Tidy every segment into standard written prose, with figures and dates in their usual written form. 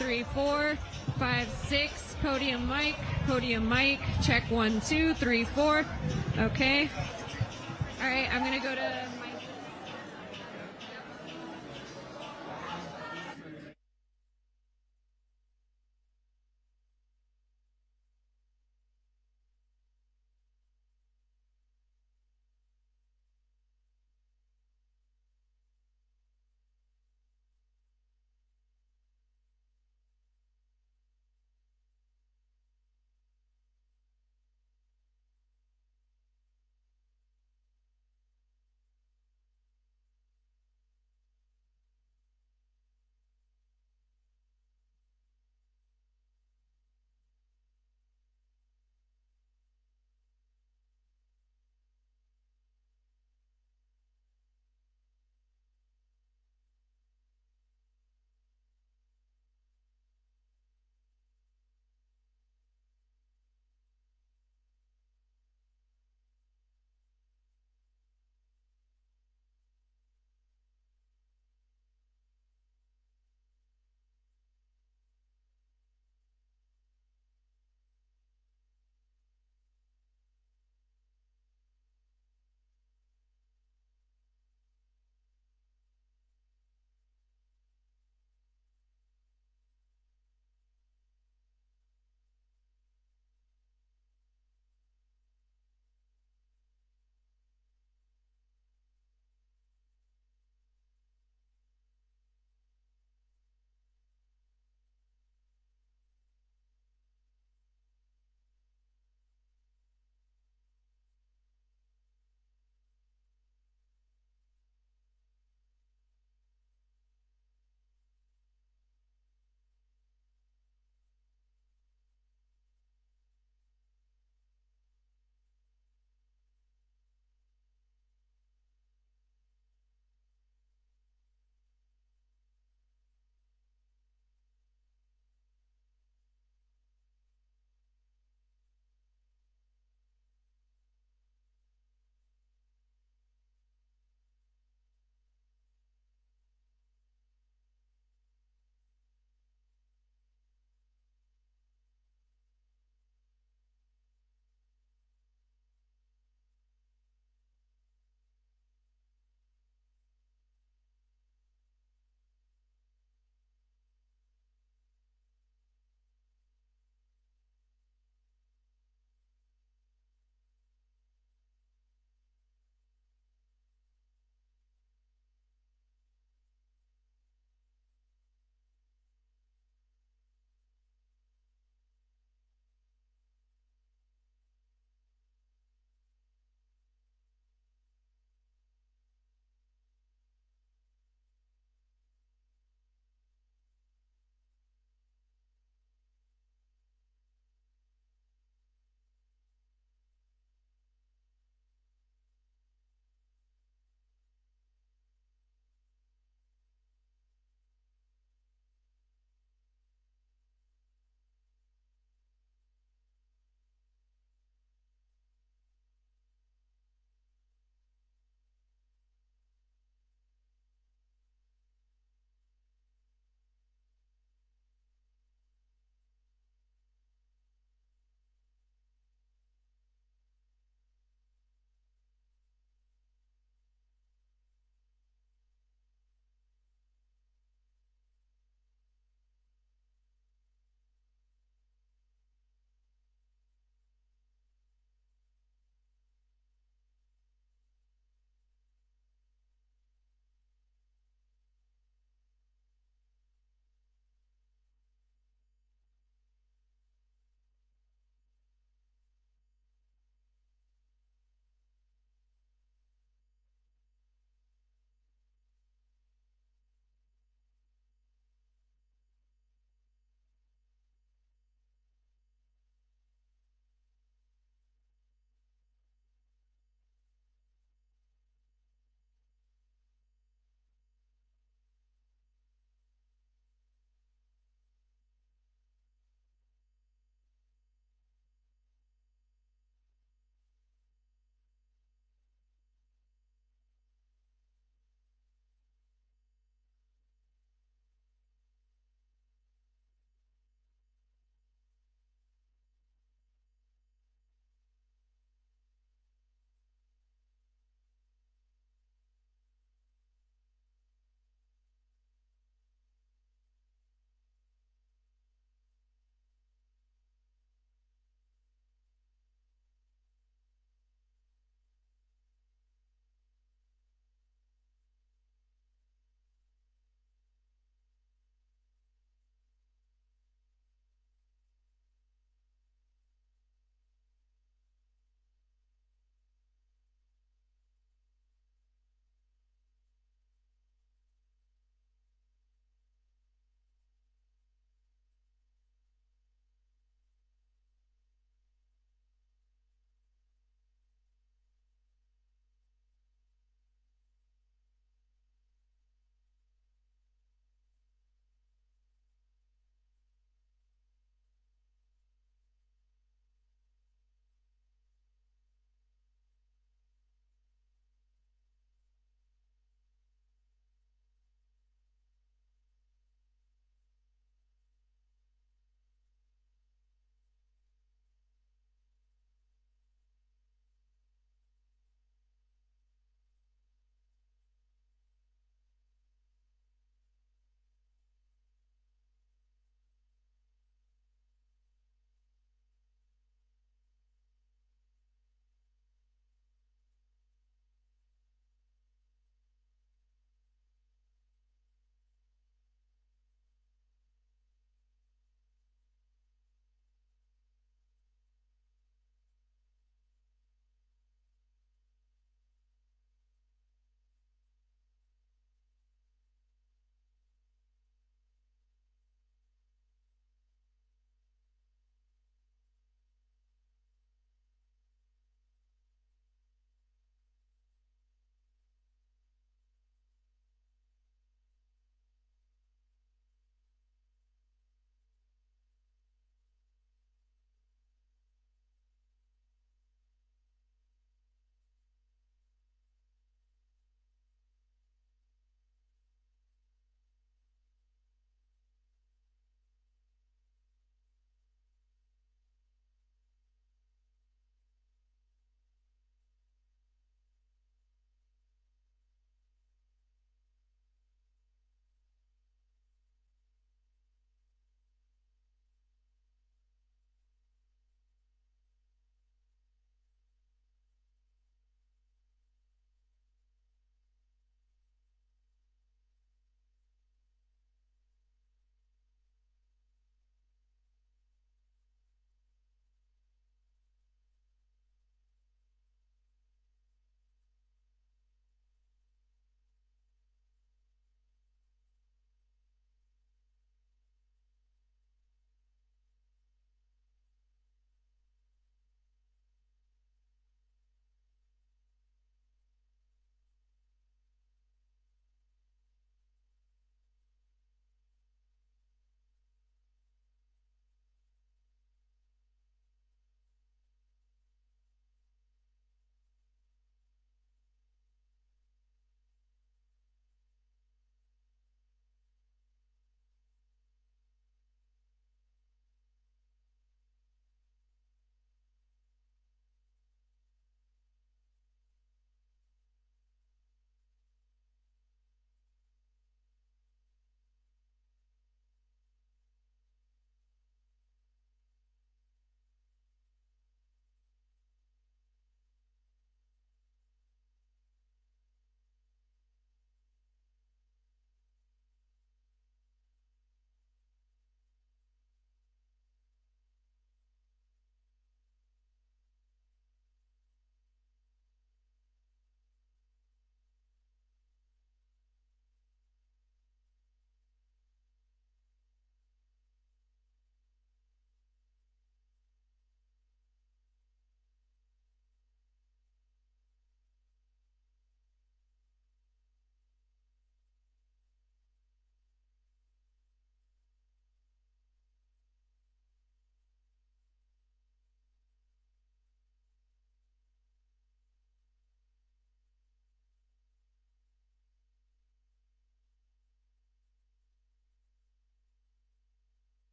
3, 4, 5, 6. Podium mic. Check 1, 2, 3, 4. Okay. All right, I'm going to go to my...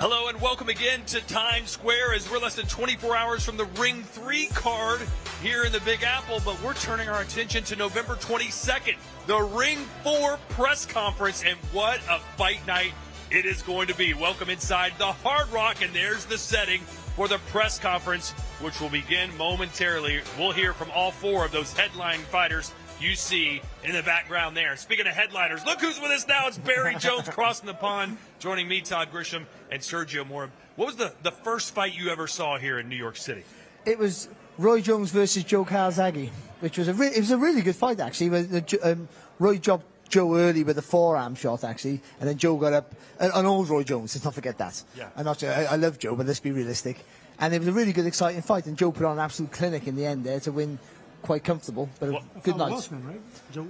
Hello and welcome again to Times Square as we're less than 24 hours from the Ring 3 card here in the Big Apple, but we're turning our attention to November 22nd, the Ring 4 press conference, and what a fight night it is going to be. Welcome inside the Hard Rock, and there's the setting for the press conference, which will begin momentarily. We'll hear from all four of those headline fighters you see in the background there. Speaking of headliners, look who's with us now. It's Barry Jones crossing the pond, joining me, Todd Grisham, and Sergio Mora. What was the first fight you ever saw here in New York City? It was Roy Jones versus Joe Calzaghe, which was a really good fight, actually. Roy dropped Joe early with a forearm shot, actually, and then Joe got up. An old Roy Jones, let's not forget that. Yeah. I love Joe, but let's be realistic. And it was a really good, exciting fight, and Joe put on an absolute clinic in the end there to win. Quite comfortable, but a good night. Welshman, right? Joe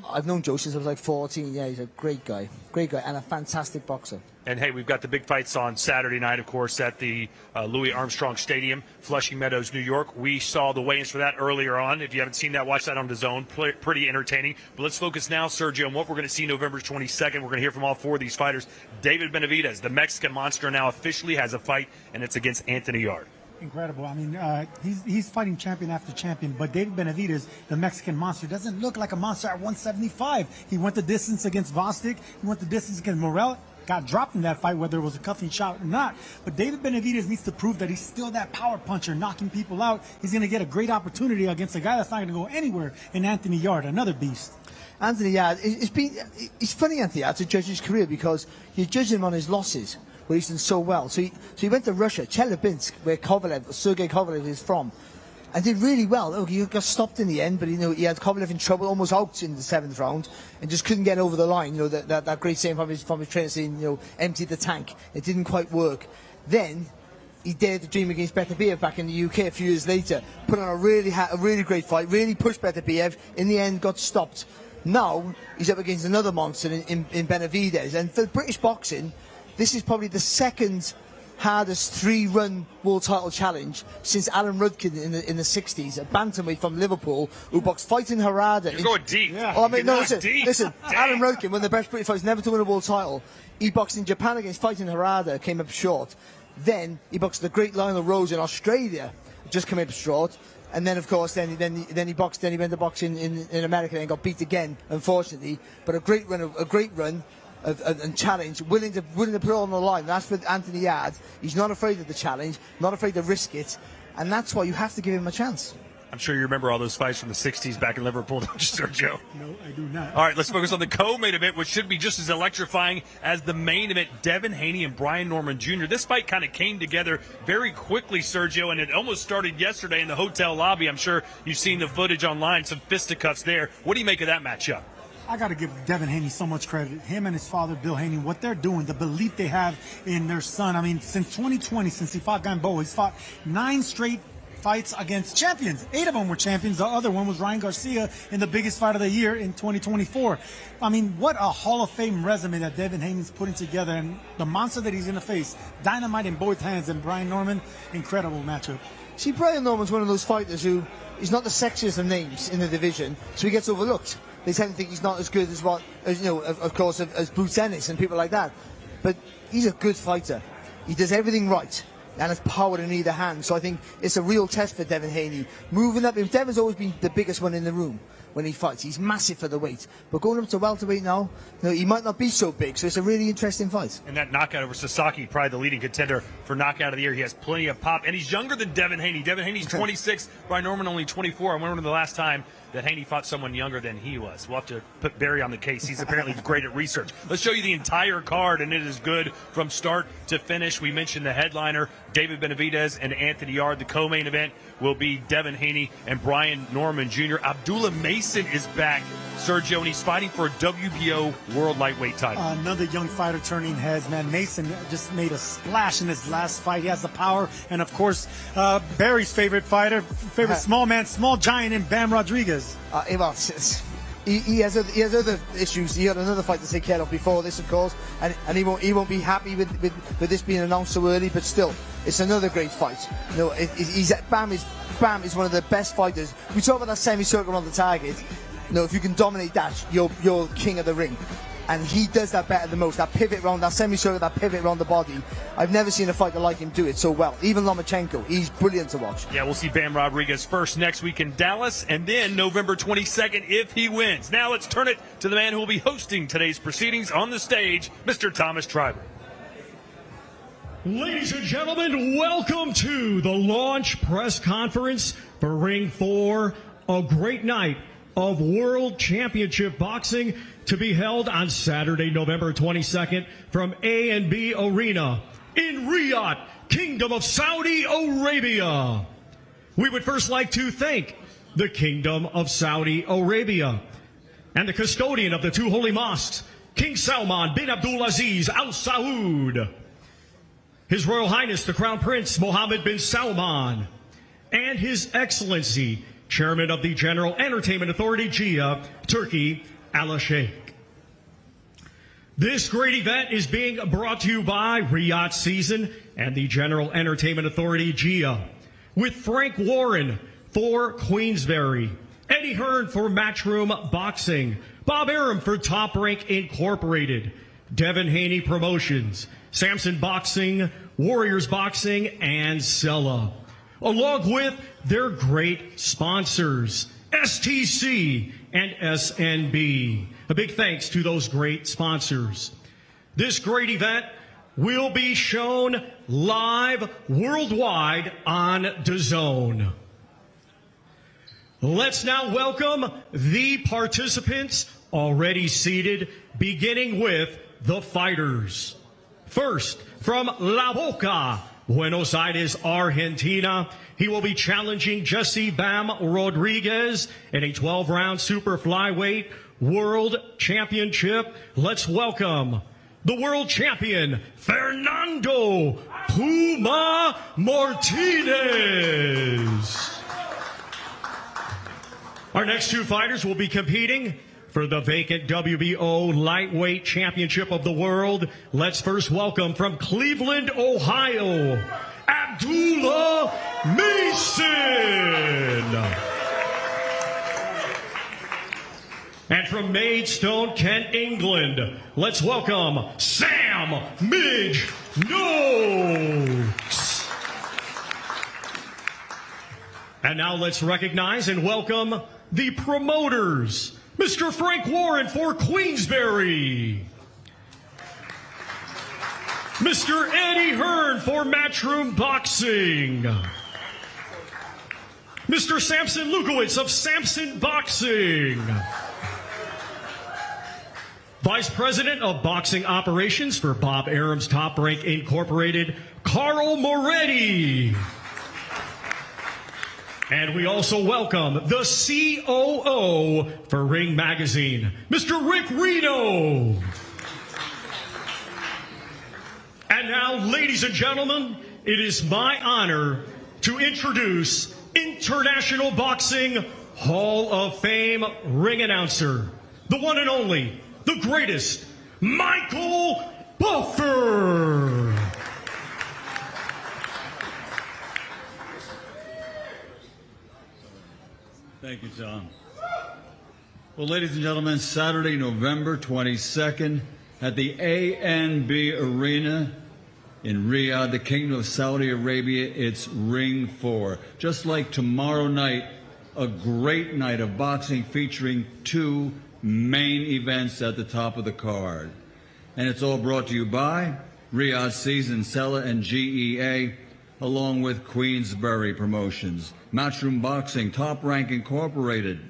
I've known Joe since I was like 14. Yeah, he's a great guy, and a fantastic boxer. And hey, we've got the big fights on Saturday night, of course, at the Louis Armstrong Stadium, Flushing Meadows, New York. We saw the weigh-ins for that earlier on. If you haven't seen that, watch that on DAZN. Pretty entertaining. But let's focus now, Sergio, on what we're going to see November 22nd. We're going to hear from all four of these fighters. David Benavidez, the Mexican monster, now officially has a fight, and it's against Anthony Yarde. Incredible. I mean, he's fighting champion after champion, but David Benavidez, the Mexican monster, doesn't look like a monster at 175. He went the distance against Vostok. He went the distance against Morel. Got dropped in that fight, whether it was a cuffing shot or not. But David Benavidez needs to prove that he's still that power puncher, knocking people out. He's going to get a great opportunity against a guy that's not going to go anywhere in Anthony Yarde, another beast. Anthony Yarde, it's funny, Anthony Yarde, to judge his career because you judge him on his losses, where he's done so well. So he went to Russia, Chelyabinsk, where Sergei Kovalev is from, and did really well. Oh, he got stopped in the end, but he had Kovalev in trouble, almost out in the 7th round, and just couldn't get over the line. That great saying from his trainer saying, empty the tank. It didn't quite work. Then he dared to dream against Benavidez back in the UK a few years later. Put on a really great fight, really pushed Benavidez. In the end, got stopped. Now he's up against another monster in Benavidez, and for British boxing, this is probably the second hardest 3-run world title challenge since Alan Rudkin in the 60s, a bantamweight from Liverpool who boxed fighting Harada. You're going deep. Yeah. Oh, I mean, no, listen. Alan Rudkin, one of the best British fighters, never to win a world title. He boxed in Japan against fighting Harada, came up short. Then he boxed the great Lionel Rose in Australia, just came up short. And then, of course, then he went to boxing in America and got beat again, unfortunately. But a great run. And challenge, willing to put it on the line. That's with Anthony Yarde. He's not afraid of the challenge, not afraid to risk it, and that's why you have to give him a chance. I'm sure you remember all those fights from the 60s back in Liverpool, don't you, Sergio? No, I do not. All right, let's focus on the co-main event, which should be just as electrifying as the main event. Devin Haney and Brian Norman Jr. This fight kind of came together very quickly, Sergio, and it almost started yesterday in the hotel lobby. I'm sure you've seen the footage online, some fisticuffs there. What do you make of that matchup? I got to give Devin Haney so much credit. Him and his father, Bill Haney, what they're doing, the belief they have in their son. I mean, since 2020, since he fought Gamboa, he's fought 9 straight fights against champions. 8 of them were champions. The other one was Ryan Garcia in the biggest fight of the year in 2024. I mean, what a Hall of Fame resume that Devin Haney's putting together. And the monster that he's going to face, dynamite in both hands. And Brian Norman, incredible matchup. See, Brian Norman's one of those fighters who is not the sexiest of names in the division, so he gets overlooked. They tend to think he's not as good as of course, as Bruce Ennis and people like that. But he's a good fighter. He does everything right and has power in either hand. So I think it's a real test for Devin Haney. Moving up, Devin's always been the biggest one in the room when he fights. He's massive for the weight. But going up to welterweight now, he might not be so big. So it's a really interesting fight. And that knockout over Sasaki, probably the leading contender for knockout of the year. He has plenty of pop. And he's younger than Devin Haney. Devin Haney's 26, Brian Norman only 24. I remember the last time that Haney fought someone younger than he was. We'll have to put Barry on the case. He's apparently great at research. Let's show you the entire card, and it is good from start to finish. We mentioned the headliner, David Benavidez and Anthony Yarde. The co-main event will be Devin Haney and Brian Norman Jr. Abdullah Mason is back, Sergio, and he's fighting for a WBO World Lightweight title. Another young fighter turning heads, man. Mason just made a splash in his last fight. He has the power, and of course, Barry's favorite fighter, small man, small giant in Bam Rodriguez. He has other issues. He had another fight to take care of before this, of course, and he won't be happy with this being announced so early. But still, it's another great fight. Bam is one of the best fighters. We talk about that semicircle on the target. You know, if you can dominate that, you're king of the ring. And he does that better than most. That pivot round, that semicircle, that pivot round the body. I've never seen a fighter like him do it so well. Even Lomachenko, he's brilliant to watch. Yeah, we'll see Bam Rodriguez first next week in Dallas, and then November 22nd if he wins. Now let's turn it to the man who will be hosting today's proceedings on the stage, Mr. Thomas Treiber. Ladies and gentlemen, welcome to the launch press conference for Ring 4, a great night of World Championship Boxing to be held on Saturday, November 22nd from A&B Arena in Riyadh, Kingdom of Saudi Arabia. We would first like to thank the Kingdom of Saudi Arabia and the custodian of the two holy mosques, King Salman bin Abdulaziz Al Saud, His Royal Highness the Crown Prince Mohammed bin Salman, and His Excellency Chairman of the General Entertainment Authority, GIA, Turkey, Al Sheikh. This great event is being brought to you by Riyadh Season and the General Entertainment Authority, GIA, with Frank Warren for Queensberry, Eddie Hearn for Matchroom Boxing, Bob Arum for Top Rank Incorporated, Devin Haney Promotions, Samson Boxing, Warriors Boxing, and Sella, along with their great sponsors, STC and SNB. A big thanks to those great sponsors. This great event will be shown live worldwide on DAZN. Let's now welcome the participants already seated, beginning with the fighters. First, from La Boca, Buenos Aires, Argentina, he will be challenging Jesse Bam Rodriguez in a 12-round super flyweight world championship. Let's welcome the world champion, Fernando Puma Martinez. Our next two fighters will be competing for the vacant WBO lightweight championship of the world. Let's first welcome from Cleveland, Ohio, Abdullah Mason. And from Maidstone, Kent, England, let's welcome Sam Midge Noakes. And now let's recognize and welcome the promoters. Mr. Frank Warren for Queensberry. Mr. Eddie Hearn for Matchroom Boxing. Mr. Samson Lukowitz of Samson Boxing. Vice President of Boxing Operations for Bob Arum's Top Rank Incorporated, Carl Moretti. And we also welcome the COO for Ring Magazine, Mr. Rick Reno. And now, ladies and gentlemen, it is my honor to introduce International Boxing Hall of Fame ring announcer, the one and only, the greatest, Michael Buffer. Thank you, Tom. Well, ladies and gentlemen, Saturday, November 22nd, at the ANB Arena in Riyadh, the Kingdom of Saudi Arabia, it's Ring 4. Just like tomorrow night, a great night of boxing featuring two main events at the top of the card. And it's all brought to you by Riyadh Season, Sella, and GEA, along with Queensberry Promotions, Matchroom Boxing, Top Rank Incorporated,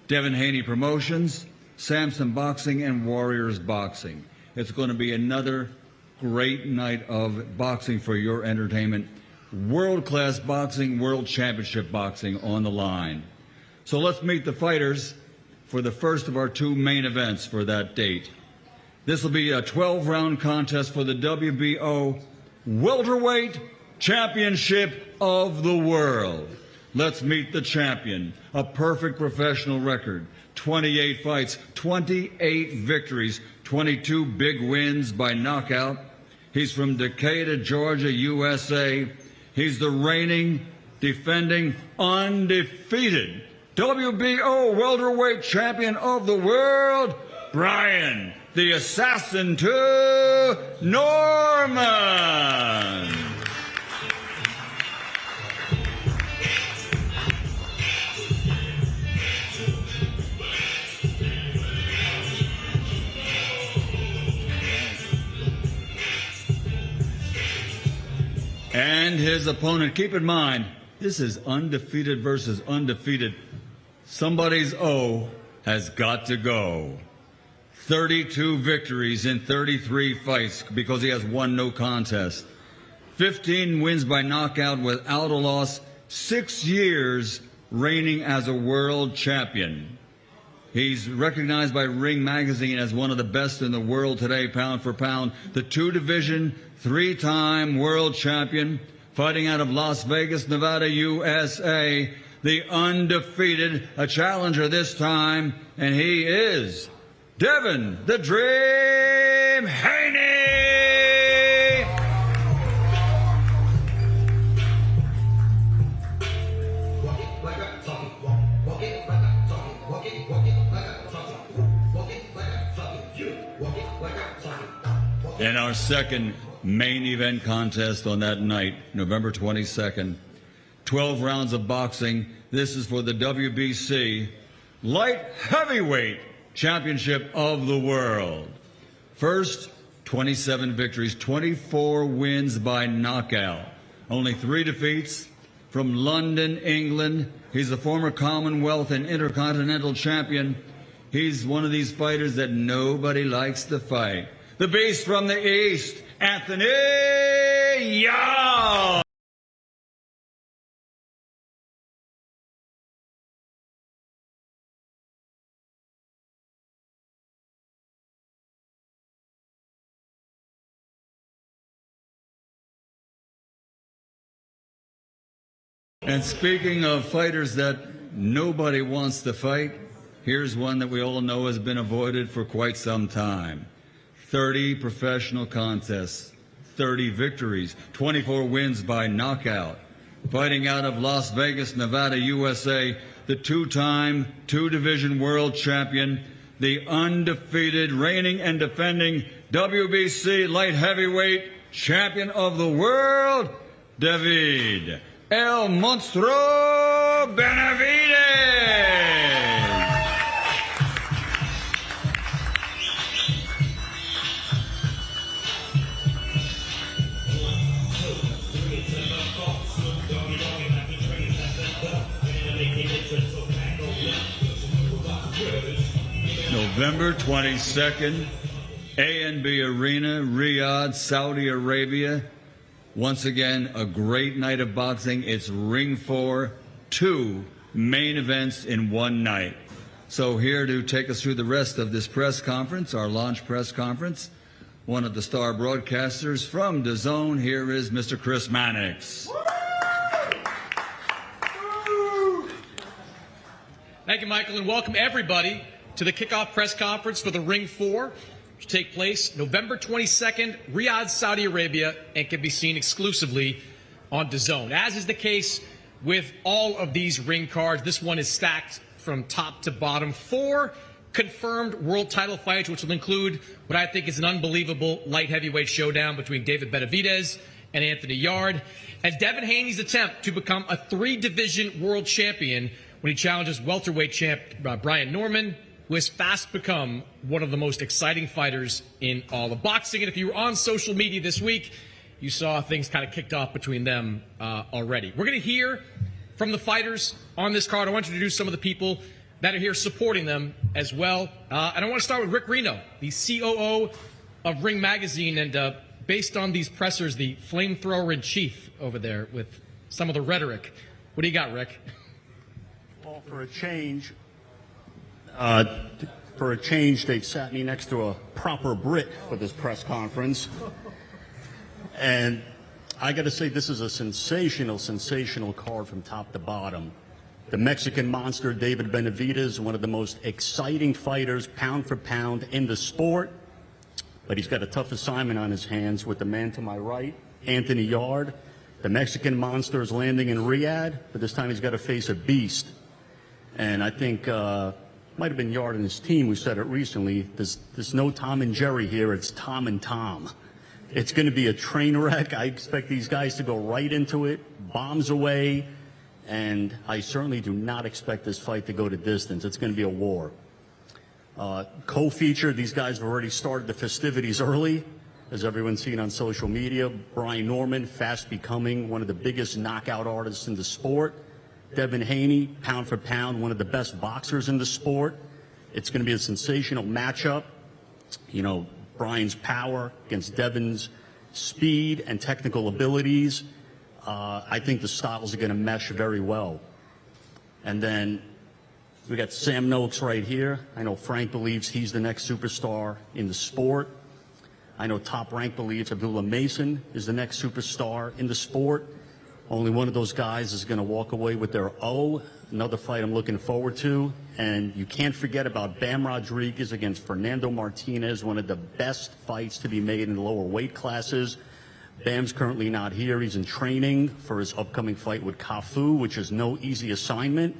Devin Haney Promotions, Samson Boxing, and Warriors Boxing. It's going to be another great night of boxing for your entertainment. World-class boxing, world championship boxing on the line. So let's meet the fighters for the first of our two main events for that date. This will be a 12-round contest for the WBO Welterweight Championship of the World. Let's meet the champion. A perfect professional record. 28 fights, 28 victories, 22 big wins by knockout. He's from Decatur, Georgia, USA. He's the reigning, defending, undefeated WBO welterweight champion of the world, Brian, the Assassin to Norman. And his opponent, keep in mind, this is undefeated versus undefeated. Somebody's O has got to go. 32 victories in 33 fights because he has won no contest. 15 wins by knockout without a loss. 6 years reigning as a world champion. He's recognized by Ring Magazine as one of the best in the world today, pound for pound. The 2-division, 3-time world champion, fighting out of Las Vegas, Nevada, USA. The undefeated, a challenger this time, and he is Devin, the Dream Haney! In our second main event contest on that night, November 22nd, 12 rounds of boxing. This is for the WBC Light Heavyweight Championship of the World. First, 27 victories, 24 wins by knockout. Only 3 defeats. From London, England. He's a former Commonwealth and Intercontinental champion. He's one of these fighters that nobody likes to fight. The beast from the East, Anthony Yarde. And speaking of fighters that nobody wants to fight, here's one that we all know has been avoided for quite some time. 30 professional contests, 30 victories, 24 wins by knockout. Fighting out of Las Vegas, Nevada, USA, the 2-time, 2-division world champion, the undefeated, reigning and defending WBC light heavyweight champion of the world, David El Monstro Benavidez. November 22nd, A&B Arena, Riyadh, Saudi Arabia. Once again, a great night of boxing. It's Ring 4, 2 main events in one night. So here to take us through the rest of this press conference, our launch press conference, one of the star broadcasters from DAZN, here is Mr. Chris Mannix. Thank you, Michael, and welcome everybody to the kickoff press conference for the Ring 4, which will take place November 22nd, Riyadh, Saudi Arabia, and can be seen exclusively on DAZN. As is the case with all of these ring cards, this one is stacked from top to bottom. 4 confirmed world title fights, which will include what I think is an unbelievable light heavyweight showdown between David Benavidez and Anthony Yarde, and Devin Haney's attempt to become a 3-division world champion when he challenges welterweight champ Brian Norman, who has fast become one of the most exciting fighters in all of boxing. And if you were on social media this week, you saw things kind of kicked off between them already. We're going to hear from the fighters on this card. I want to introduce some of the people that are here supporting them as well. And I want to start with Rick Reno, the COO of Ring Magazine, and based on these pressers, the flamethrower-in-chief over there with some of the rhetoric. What do you got, Rick? Well, for a change, they've sat me next to a proper Brit for this press conference. And I got to say, this is a sensational card from top to bottom. The Mexican monster, David Benavidez, one of the most exciting fighters, pound for pound, in the sport. But he's got a tough assignment on his hands with the man to my right, Anthony Yarde. The Mexican monster is landing in Riyadh, but this time he's got to face a beast. And I think might have been Yarde and his team who said it recently. There's no Tom and Jerry here. It's Tom and Tom. It's going to be a train wreck. I expect these guys to go right into it, bombs away, and I certainly do not expect this fight to go to distance. It's going to be a war. Co-featured, these guys have already started the festivities early, as everyone's seen on social media. Brian Norman, fast becoming one of the biggest knockout artists in the sport. Devin Haney, pound for pound, one of the best boxers in the sport. It's going to be a sensational matchup. You know, Brian's power against Devin's speed and technical abilities. I think the styles are going to mesh very well. And then we got Sam Noakes right here. I know Frank believes he's the next superstar in the sport. I know Top Rank believes Abdullah Mason is the next superstar in the sport. Only one of those guys is going to walk away with their O. Another fight I'm looking forward to. And you can't forget about Bam Rodriguez against Fernando Martinez, one of the best fights to be made in the lower weight classes. Bam's currently not here. He's in training for his upcoming fight with Cafu, which is no easy assignment.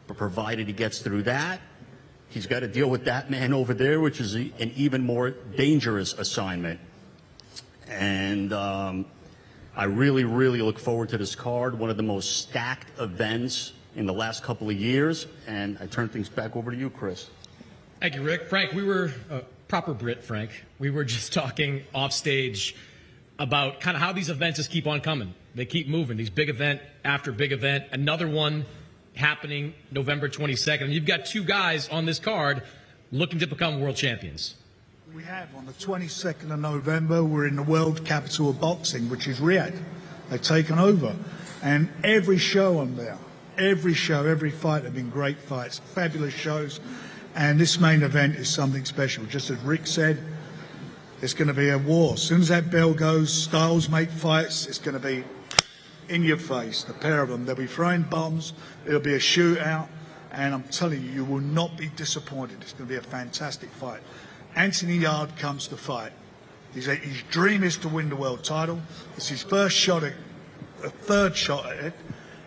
But provided he gets through that, he's got to deal with that man over there, which is an even more dangerous assignment. And I really, really look forward to this card, one of the most stacked events in the last couple of years. And I turn things back over to you, Chris. Thank you, Rick. Frank, we were proper Brit, Frank. We were just talking off stage about kind of how these events just keep on coming. They keep moving, these big event after big event. Another one happening November 22nd. And you've got two guys on this card looking to become world champions. We have on the 22nd of November, we're in the world capital of boxing, which is Riyadh. They've taken over. And every show on there, every show, every fight have been great fights, fabulous shows. And this main event is something special. Just as Rick said, it's going to be a war. As soon as that bell goes, styles make fights. It's going to be in your face, the pair of them. They'll be throwing bombs. It'll be a shootout. And I'm telling you, you will not be disappointed. It's going to be a fantastic fight. Anthony Yarde comes to fight. His dream is to win the world title. It's his first shot at, a third shot at it.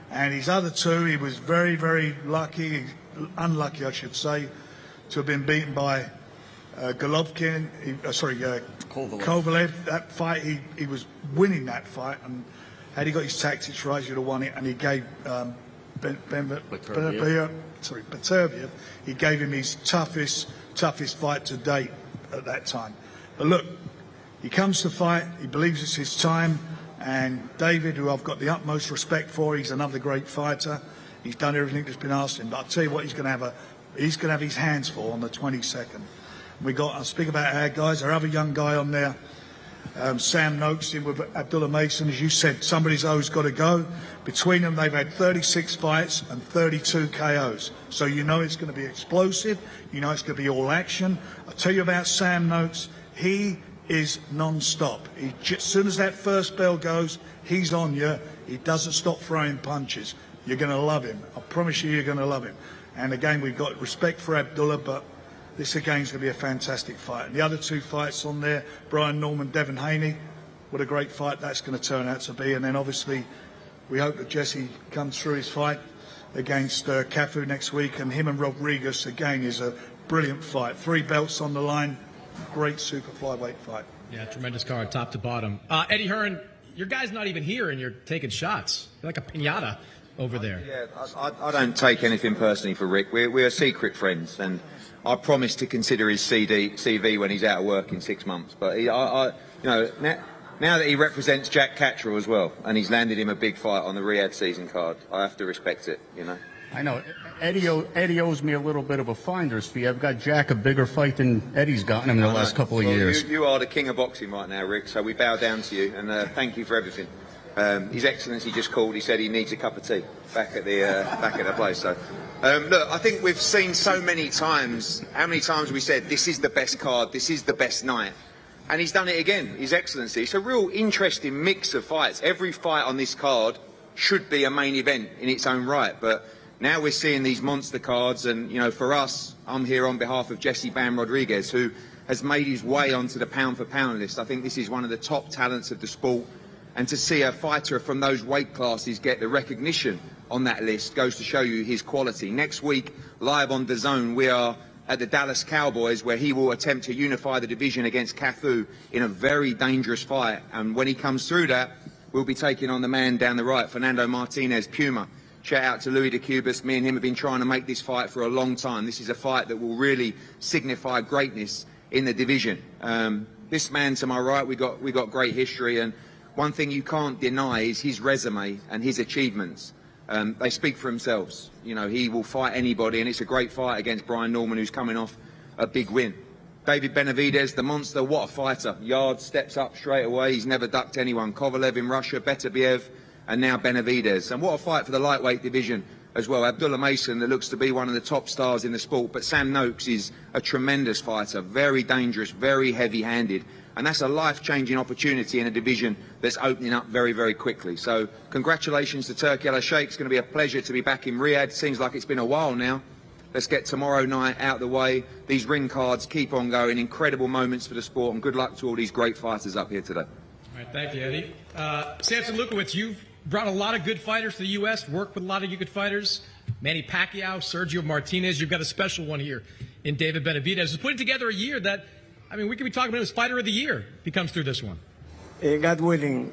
And his other two, he was very, very lucky, unlucky, I should say, to have been beaten by Golovkin, Kovalev. That fight, he was winning that fight, and had he got his tactics right, he'd have won it. And he gave Beterbiev, he gave him his toughest fight to date at that time. But look, he comes to fight. He believes it's his time. And David, who I've got the utmost respect for, he's another great fighter. He's done everything that's been asked of him. But I'll tell you what, he's going to have his hands full on the 22nd. I'll speak about our guys, our other young guy on there, Sam Noakes in with Abdullah Mason. As you said, somebody's always got to go. Between them, they've had 36 fights and 32 KOs. So you know it's going to be explosive. You know it's going to be all action. I'll tell you about Sam Noakes. He is non-stop. As soon as that first bell goes, he's on you. He doesn't stop throwing punches. You're going to love him. I promise you're going to love him. And again, we've got respect for Abdullah, but this again is going to be a fantastic fight. And the other two fights on there, Brian Norman, Devin Haney, what a great fight that's going to turn out to be. And then obviously, we hope that Jesse comes through his fight against Cafu next week. And him and Rodriguez, again, is a brilliant fight. 3 belts on the line. Great super flyweight fight. Yeah, tremendous card, top to bottom. Eddie Hearn, your guy's not even here, and you're taking shots. You're like a piñata over there. Yeah, I don't take anything personally for Rick. We're secret friends, and I promise to consider his CV when he's out of work in 6 months. But now that he represents Jack Cattrall as well, and he's landed him a big fight on the Riyadh season card, I have to respect it. You know. I know. Eddie owes me a little bit of a finder's fee. I've got Jack a bigger fight than Eddie's gotten him in the last couple of years. You are the king of boxing right now, Rick, so we bow down to you, and thank you for everything. His Excellency just called. He said he needs a cup of tea back at the place. So, look, I think we've seen so many times, how many times we said, this is the best card, this is the best night. And he's done it again, His Excellency. It's a real interesting mix of fights. Every fight on this card should be a main event in its own right, but now we're seeing these monster cards, and, you know, for us, I'm here on behalf of Jesse Bam Rodriguez, who has made his way onto the pound-for-pound list. I think this is one of the top talents of the sport, and to see a fighter from those weight classes get the recognition on that list. Goes to show you his quality. Next week, live on DAZN, we are at the Dallas Cowboys, where he will attempt to unify the division against Cafu in a very dangerous fight. And when he comes through that, we'll be taking on the man down the right, Fernando Martinez, Puma. Shout out to Louis de Cubas. Me and him have been trying to make this fight for a long time. This is a fight that will really signify greatness in the division. This man to my right, we got great history, and one thing you can't deny is his resume and his achievements. They speak for themselves. You know, he will fight anybody, and it's a great fight against Brian Norman, who's coming off a big win. David Benavidez, the monster, what a fighter. Yarde steps up straight away. He's never ducked anyone. Kovalev in Russia, Benavidez, and now Benavidez. And what a fight for the lightweight division as well. Abdullah Mason, that looks to be one of the top stars in the sport, but Sam Noakes is a tremendous fighter, very dangerous, very heavy-handed. And that's a life-changing opportunity in a division that's opening up very, very quickly. So congratulations to Turki Al-Sheikh. It's going to be a pleasure to be back in Riyadh. Seems like it's been a while now. Let's get tomorrow night out of the way. These ring cards keep on going. Incredible moments for the sport, and good luck to all these great fighters up here today. All right, thank you, Eddie. Samson Lukowicz, you've brought a lot of good fighters to the U.S., worked with a lot of good fighters. Manny Pacquiao, Sergio Martinez. You've got a special one here in David Benavidez. He's putting together a year that, I mean, we could be talking about his fighter of the year if he comes through this one. God willing,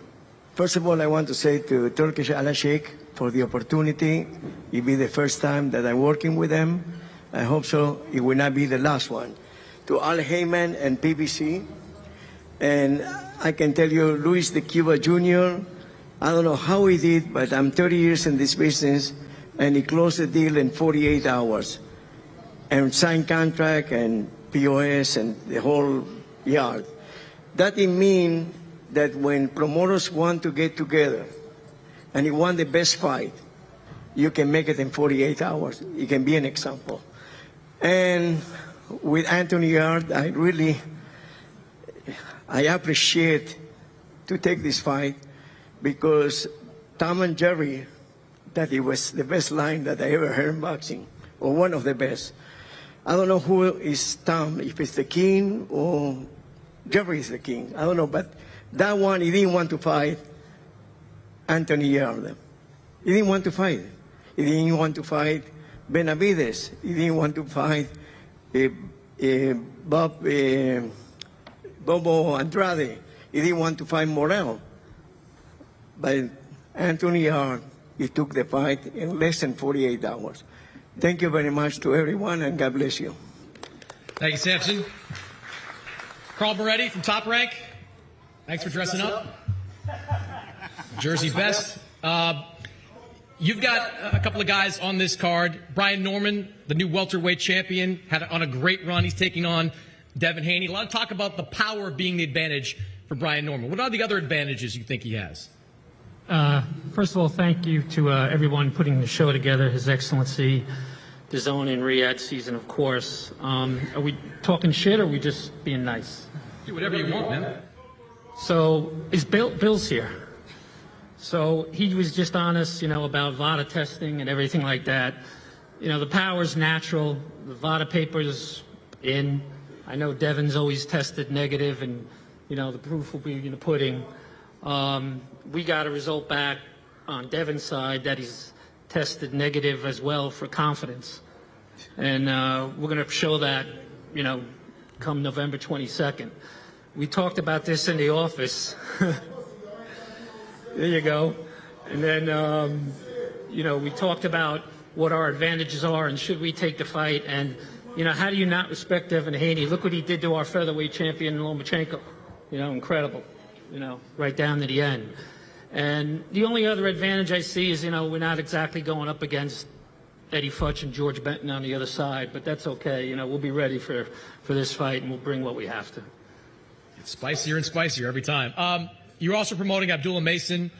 first of all, I want to say to Turkish Al-Sheikh for the opportunity. It'll be the first time that I'm working with them. I hope so. It will not be the last one. To Al Heyman and PBC. And I can tell you, Luis de Cuba Jr., I don't know how he did, but I'm 30 years in this business, and he closed the deal in 48 hours. And signed contract and POS and the whole yard. That it means that when promoters want to get together and you want the best fight, you can make it in 48 hours. It can be an example. And with Anthony Yarde, I appreciate to take this fight because Tom and Jerry, that it was the best line that I ever heard in boxing, or one of the best. I don't know who is Tom, if it's the king or Jerry is the king. I don't know, but that one, he didn't want to fight Anthony Yarde. He didn't want to fight. He didn't want to fight Benavidez. He didn't want to fight Bobo Andrade. He didn't want to fight Morel. But Anthony Yarde, he took the fight in less than 48 hours. Thank you very much to everyone, and God bless you. Thank you, Samson. Carl Moretti from Top Rank. Thanks for dressing up. Jersey best. You've got a couple of guys on this card. Brian Norman, the new welterweight champion, had on a great run. He's taking on Devin Haney. A lot of talk about the power being the advantage for Brian Norman. What are the other advantages you think he has? First of all, thank you to everyone putting the show together, His Excellency, DAZN in Riyadh season, of course. Are we talking shit, or are we just being nice? Do whatever you want, man. So, Bill's here. So, he was just honest, about VADA testing and everything like that. The power's natural. The VADA paper's in. I know Devin's always tested negative, and, the proof will be in the pudding. We got a result back on Devin's side that he's tested negative as well for confidence. And we're going to show that, come November 22nd. We talked about this in the office. There you go. And then, we talked about what our advantages are and should we take the fight. And, how do you not respect Devin Haney? Look what he did to our featherweight champion, Lomachenko. Incredible. Right down to the end. And the only other advantage I see is, we're not exactly going up against Eddie Futch and George Benton on the other side, but that's okay. We'll be ready for this fight, and we'll bring what we have to. It's spicier and spicier every time. You're also promoting Abdullah Mason,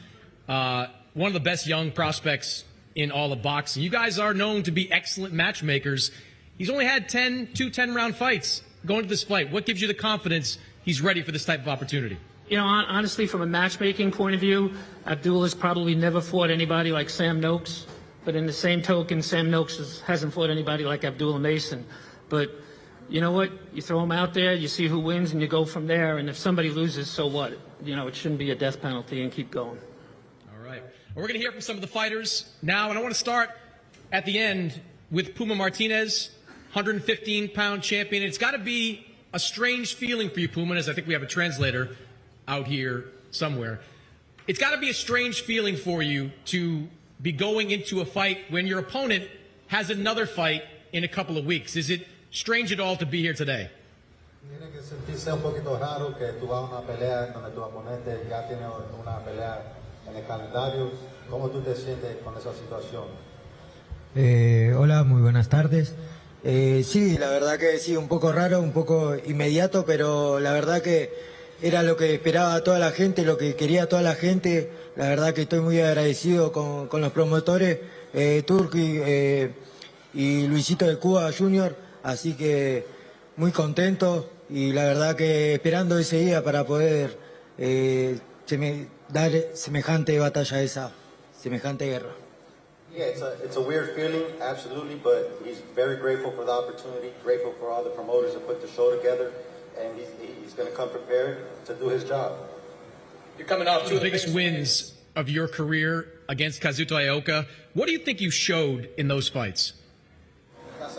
one of the best young prospects in all of boxing. You guys are known to be excellent matchmakers. He's only had two 10-round fights going to this fight. What gives you the confidence he's ready for this type of opportunity? Honestly, from a matchmaking point of view, Abdullah's probably never fought anybody like Sam Noakes. But in the same token, Sam Noakes hasn't fought anybody like Abdullah Mason. But you know what? You throw him out there, you see who wins, and you go from there. And if somebody loses, so what? It shouldn't be a death penalty, and keep going. All right. We're going to hear from some of the fighters now, and I want to start at the end with Puma Martinez, 115-pound champion. It's got to be a strange feeling for you, Puma, as I think we have a translator out here somewhere. It's got to be a strange feeling for you to be going into a fight when your opponent has another fight in a couple of weeks. Is it strange at all to be here today? Tiene que sentirse un poquito raro que tú vas a una pelea donde tu oponente ya tiene una pelea en el calendario. ¿Cómo tú te sientes con esa situación? Hola, muy buenas tardes. Sí, la verdad que sí, un poco raro, un poco inmediato, pero la verdad que era lo que esperaba toda la gente, lo que quería toda la gente. La verdad que estoy muy agradecido con los promotores, Turki y Luisito de Cuba Junior, así que muy contento y la verdad que esperando ese día para poder dar semejante batalla, esa semejante guerra. Yeah, it's a weird feeling, absolutely, but he's very grateful for the opportunity, grateful for all the promoters that put the show together, and he's going to come prepared to do his job. You're coming off two of the biggest wins of your career against Kazuto Ioka. What do you think you showed in those fights? Está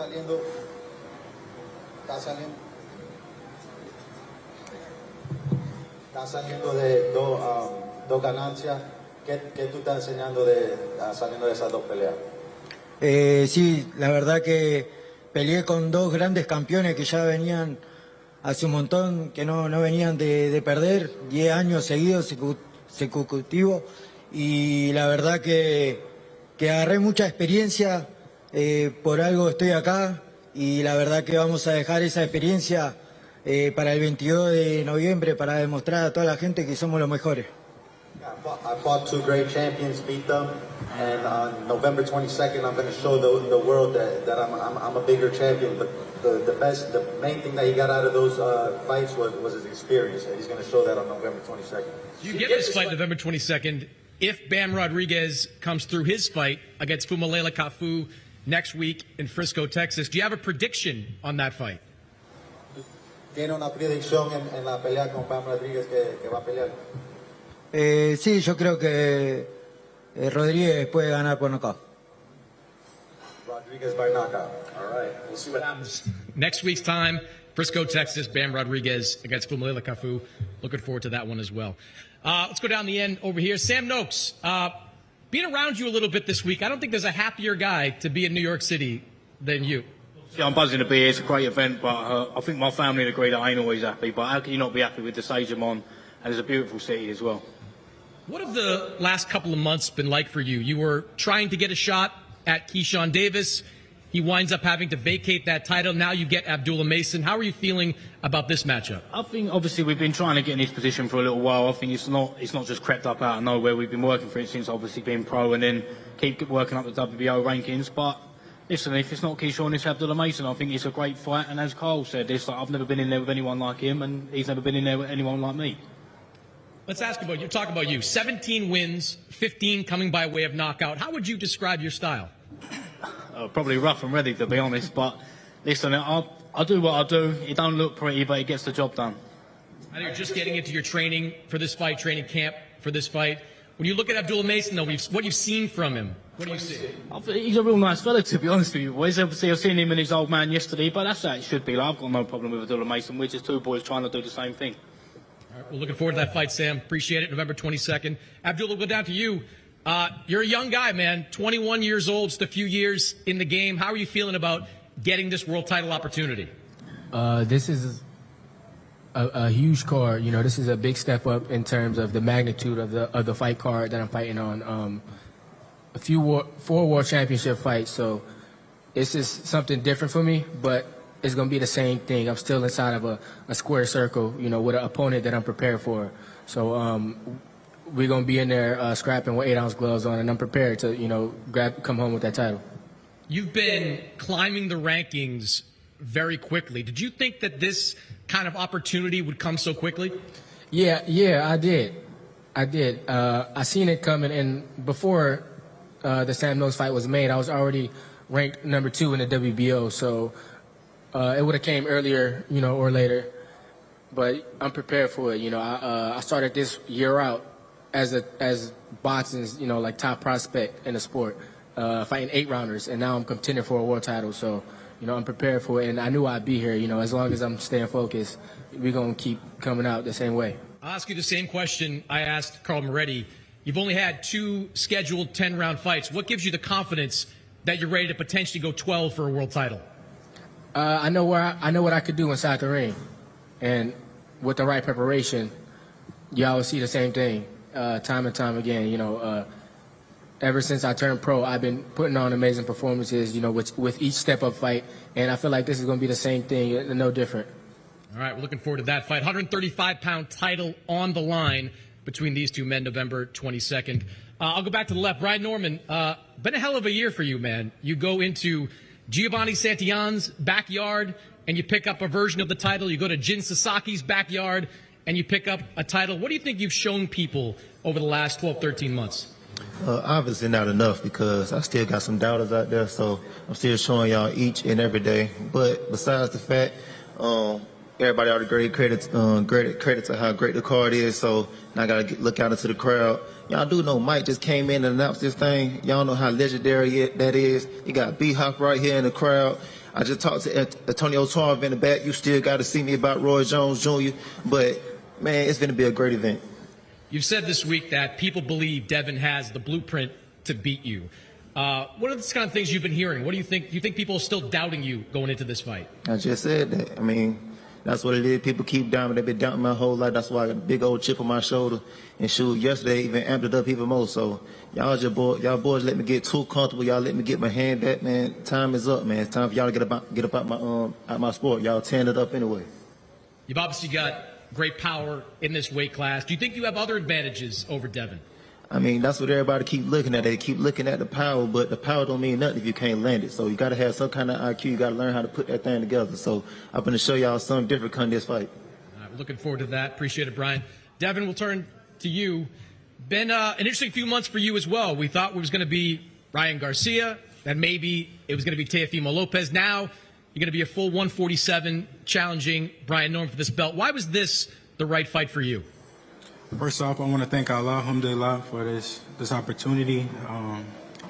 saliendo de dos ganancias. ¿Qué tú estás enseñando saliendo de esas dos peleas? Sí, la verdad que peleé con dos grandes campeones que ya venían hace un montón, que no venían de perder, 10 años seguidos consecutivos, y la verdad que agarré mucha experiencia, por algo estoy acá, y la verdad que vamos a dejar esa experiencia para el 22 de noviembre para demostrar a toda la gente que somos los mejores. I fought two great champions, beat them, and on November 22nd, I'm going to show the world that I'm a bigger champion. But the main thing that he got out of those fights was his experience, and he's going to show that on November 22nd. You get this fight November 22nd if Bam Rodriguez comes through his fight against Fumalela Kafu next week in Frisco, Texas. Do you have a prediction on that fight? ¿Tiene una predicción en la pelea con Bam Rodriguez que va a pelear? Sí, yo creo que Rodríguez puede ganar por nocaut. Rodriguez by knockout. All right, we'll see what happens. Next week's time, Frisco, Texas, Bam Rodriguez against Fumalela Kafu. Looking forward to that one as well. Let's go down the end over here. Sam Noakes, being around you a little bit this week, I don't think there's a happier guy to be in New York City than you. Yeah, I'm buzzing to be here. It's a great event, but I think my family would agree that I ain't always happy. But how can you not be happy with the stage I'm on? And it's a beautiful city as well. What have the last couple of months been like for you? You were trying to get a shot at Keyshawn Davis. He winds up having to vacate that title. Now you get Abdullah Mason. How are you feeling about this matchup? I think obviously we've been trying to get in this position for a little while. I think it's not just crept up out of nowhere. We've been working for it since obviously being pro and then keep working up the WBO rankings. But listen, if it's not Keyshawn, it's Abdullah Mason. I think it's a great fight. And as Carl said, I've never been in there with anyone like him, and he's never been in there with anyone like me. Let's talk about you. 17 wins, 15 coming by way of knockout. How would you describe your style? Probably rough and ready, to be honest. But listen, I do what I do. It don't look pretty, but it gets the job done. I know you're just getting into your training for this fight, training camp for this fight. When you look at Abdullah Mason, though, what you've seen from him, what do you see? He's a real nice fella, to be honest with you, boys. Obviously, I've seen him and his old man yesterday, but that's how it should be. Like, I've got no problem with Abdullah Mason. We're just two boys trying to do the same thing. All right, we're looking forward to that fight, Sam. Appreciate it. November 22nd. Abdullah, we'll go down to you. You're a young guy, man. 21 years old, just a few years in the game. How are you feeling about getting this world title opportunity? This is a huge card. You know, this is a big step up in terms of the magnitude of the fight card that I'm fighting on. Four world championship fights, so it's just something different for me, but it's going to be the same thing. I'm still inside of a square circle, you know, with an opponent that I'm prepared for. So we're going to be in there scrapping with 8-ounce gloves on, and I'm prepared to, you know, come home with that title. You've been climbing the rankings very quickly. Did you think that this kind of opportunity would come so quickly? Yeah, I did. I seen it coming, and before the Sam Noakes fight was made, I was already ranked number 2 in the WBO, so it would have came earlier, you know, or later. But I'm prepared for it. You know, I started this year out as boxing's, you know, like top prospect in the sport, fighting 8-rounders, and now I'm contending for a world title. So, you know, I'm prepared for it, and I knew I'd be here. You know, as long as I'm staying focused, we're gonna keep coming out the same way. I'll ask you the same question I asked Carl Moretti. You've only had 2 scheduled 10-round fights. What gives you the confidence that you're ready to potentially go 12 for a world title? I know what I could do inside the ring, and with the right preparation, you always see the same thing time and time again. You know, ever since I turned pro, I've been putting on amazing performances. You know, with each step-up fight, and I feel like this is going to be the same thing, no different. All right, we're looking forward to that fight. 135-pound title on the line between these two men, November 22nd. I'll go back to the left. Brian Norman, been a hell of a year for you, man. You go into Giovanni Santillan's backyard, and you pick up a version of the title. You go to Jin Sasaki's backyard, and you pick up a title. What do you think you've shown people over the last 12, 13 months? Obviously not enough, because I still got some doubters out there, so I'm still showing y'all each and every day. But besides the fact, everybody already credit to how great the card is, so now I got to look out into the crowd. Y'all do know Mike just came in and announced this thing. Y'all know how legendary that is. You got B-Hop right here in the crowd. I just talked to Antonio Tarv in the back. You still got to see me about Roy Jones Jr., but, man, it's going to be a great event. You've said this week that people believe Devin has the blueprint to beat you. What are the kind of things you've been hearing? What do you think? Do you think people are still doubting you going into this fight? I just said that. I mean, that's what it is. People keep doubting. They've been doubting my whole life. That's why I got a big old chip on my shoulder. And shoot, yesterday even amped it up even more. So y'all boys let me get too comfortable. Y'all let me get my hand back, man. Time is up, man. It's time for y'all to get up out my sport. Y'all tearing it up anyway. You've obviously got great power in this weight class. Do you think you have other advantages over Devin? I mean, that's what everybody keep looking at. They keep looking at the power, but the power don't mean nothing if you can't land it. So you got to have some kind of IQ. You got to learn how to put that thing together. So I'm going to show y'all something different come this fight. All right, we're looking forward to that. Appreciate it, Brian. Devin, we'll turn to you. Been an interesting few months for you as well. We thought it was going to be Ryan Garcia, then maybe it was going to be Teofimo Lopez. Now you're going to be a full 147 challenging Brian Norman for this belt. Why was this the right fight for you? First off, I want to thank Allah, alhamdulillah, for this opportunity.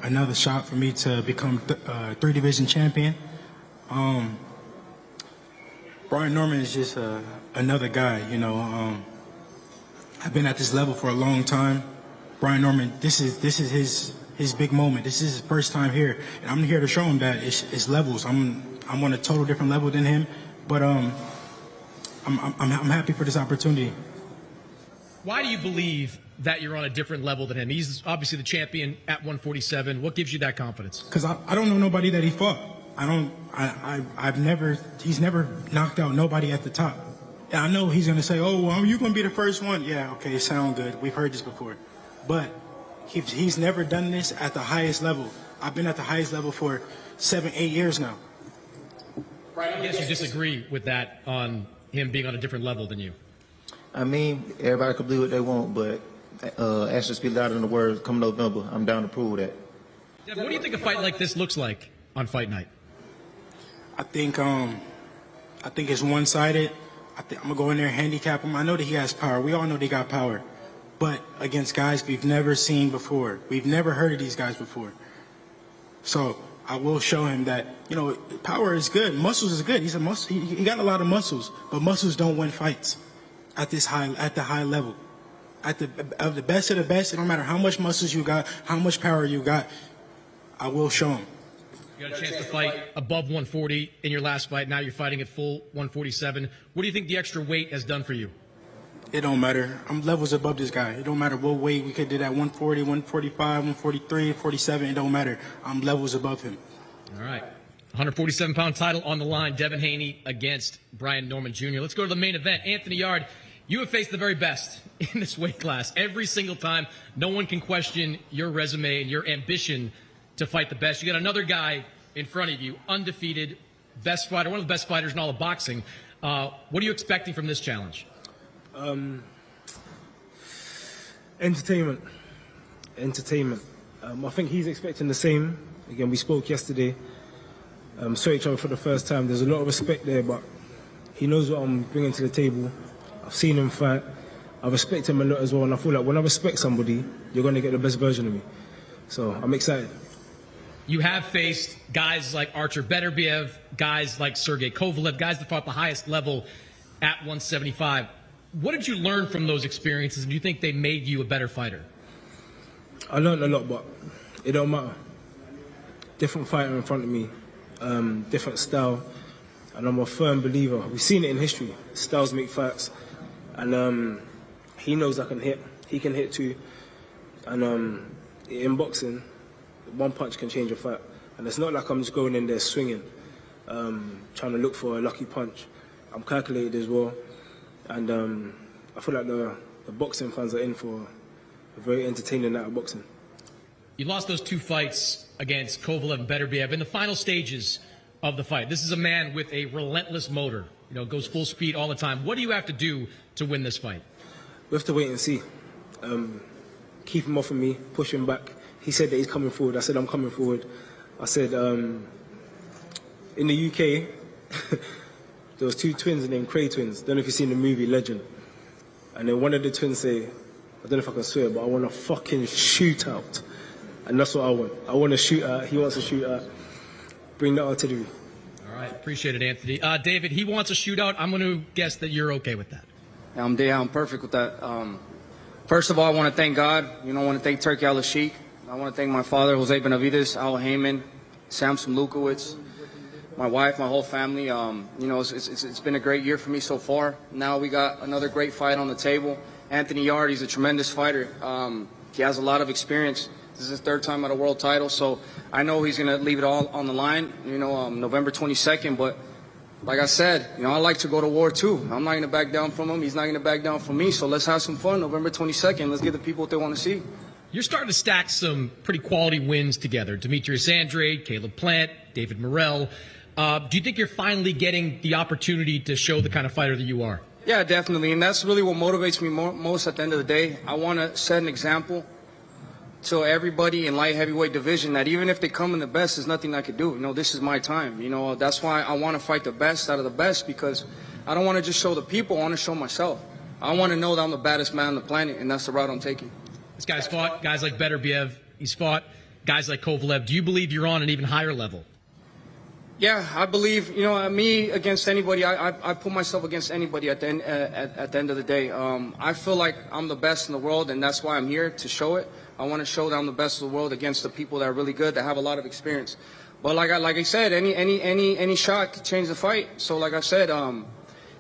Another shot for me to become 3-division champion. Brian Norman is just another guy, you know. I've been at this level for a long time. Brian Norman, this is his big moment. This is his first time here, and I'm here to show him that it's levels. I'm on a total different level than him, but I'm happy for this opportunity. Why do you believe that you're on a different level than him? He's obviously the champion at 147. What gives you that confidence? Because I don't know nobody that he fought. He's never knocked out nobody at the top. And I know he's going to say, oh, well, you're going to be the first one. Yeah, okay, sound good. We've heard this before. But he's never done this at the highest level. I've been at the highest level for 7-8 years now. I guess you disagree with that on him being on a different level than you. I mean, everybody can believe what they want, but actions speak louder than the words. Come November, I'm down to prove that. Devin, what do you think a fight like this looks like on fight night? I think it's one-sided. I think I'm gonna go in there and handicap him. I know that he has power. We all know they got power, but against guys we've never seen before, we've never heard of these guys before. So I will show him that, you know, power is good, muscles is good. He's a muscle. He got a lot of muscles, but muscles don't win fights at the high level. Of the best of the best, it don't matter how much muscles you got, how much power you got, I will show him. You got a chance to fight above 140 in your last fight. Now you're fighting at full 147. What do you think the extra weight has done for you? It don't matter. I'm levels above this guy. It don't matter what weight we could do that 140, 145, 143, 47. It don't matter. I'm levels above him. All right. 147-pound title on the line. Devin Haney against Brian Norman Jr. Let's go to the main event. Anthony Yarde, you have faced the very best in this weight class every single time. No one can question your resume and your ambition to fight the best. You got another guy in front of you, undefeated, best fighter, one of the best fighters in all of boxing. What are you expecting from this challenge? Entertainment. I think he's expecting the same. Again, we spoke yesterday. Saw each other for the first time. There's a lot of respect there, but he knows what I'm bringing to the table. I've seen him fight. I respect him a lot as well, and I feel like when I respect somebody, you're going to get the best version of me. So I'm excited. You have faced guys like Artur Beterbiev, guys like Sergey Kovalev, guys that fought the highest level at 175. What did you learn from those experiences, and do you think they made you a better fighter? I learned a lot, but it don't matter. Different fighter in front of me, different style, and I'm a firm believer. We've seen it in history. Styles make fights, and he knows I can hit. He can hit too, and in boxing, one punch can change a fight. And it's not like I'm just going in there swinging, trying to look for a lucky punch. I'm calculated as well, and I feel like the boxing fans are in for a very entertaining night of boxing. You lost those 2 fights against Kovalev and Beterbiev in the final stages of the fight. This is a man with a relentless motor, goes full speed all the time. What do you have to do to win this fight? We have to wait and see. Keep him off of me, push him back. He said that he's coming forward. I said, I'm coming forward. I said, in the UK, there was 2 twins named Cray twins. Don't know if you've seen the movie Legend. And then one of the twins say, I don't know if I can swear, but I want a fucking shootout. And that's what I want. I want a shootout. He wants a shootout. Bring the artillery. All right, appreciate it, Anthony. David, he wants a shootout. I'm going to guess that you're okay with that. Yeah, I'm perfect with that. First of all, I want to thank God. I want to thank Turki Al-Sheikh. I want to thank my father, Jose Benavidez, Al Heyman, Samson Lukowicz, my wife, my whole family. It's been a great year for me so far. Now we got another great fight on the table. Anthony Yarde, he's a tremendous fighter. He has a lot of experience. This is his 3rd time at a world title, so I know he's going to leave it all on the line, November 22nd. But like I said, I like to go to war too. I'm not going to back down from him. He's not going to back down from me. So let's have some fun November 22nd. Let's give the people what they want to see. You're starting to stack some pretty quality wins together. Demetrius Andrade, Caleb Plant, David Morrell. Do you think you're finally getting the opportunity to show the kind of fighter that you are? Yeah, definitely. And that's really what motivates me most at the end of the day. I want to set an example to everybody in light heavyweight division that even if they come in the best, there's nothing I could do. This is my time. That's why I want to fight the best out of the best, because I don't want to just show the people. I want to show myself. I want to know that I'm the baddest man on the planet, and that's the route I'm taking. This guy's fought guys like Beterbiev. He's fought guys like Kovalev. Do you believe you're on an even higher level? Yeah, I believe, me against anybody, I put myself against anybody at the end of the day. I feel like I'm the best in the world, and that's why I'm here, to show it. I want to show that I'm the best in the world against the people that are really good, that have a lot of experience. But like I said, any shot could change the fight. So like I said,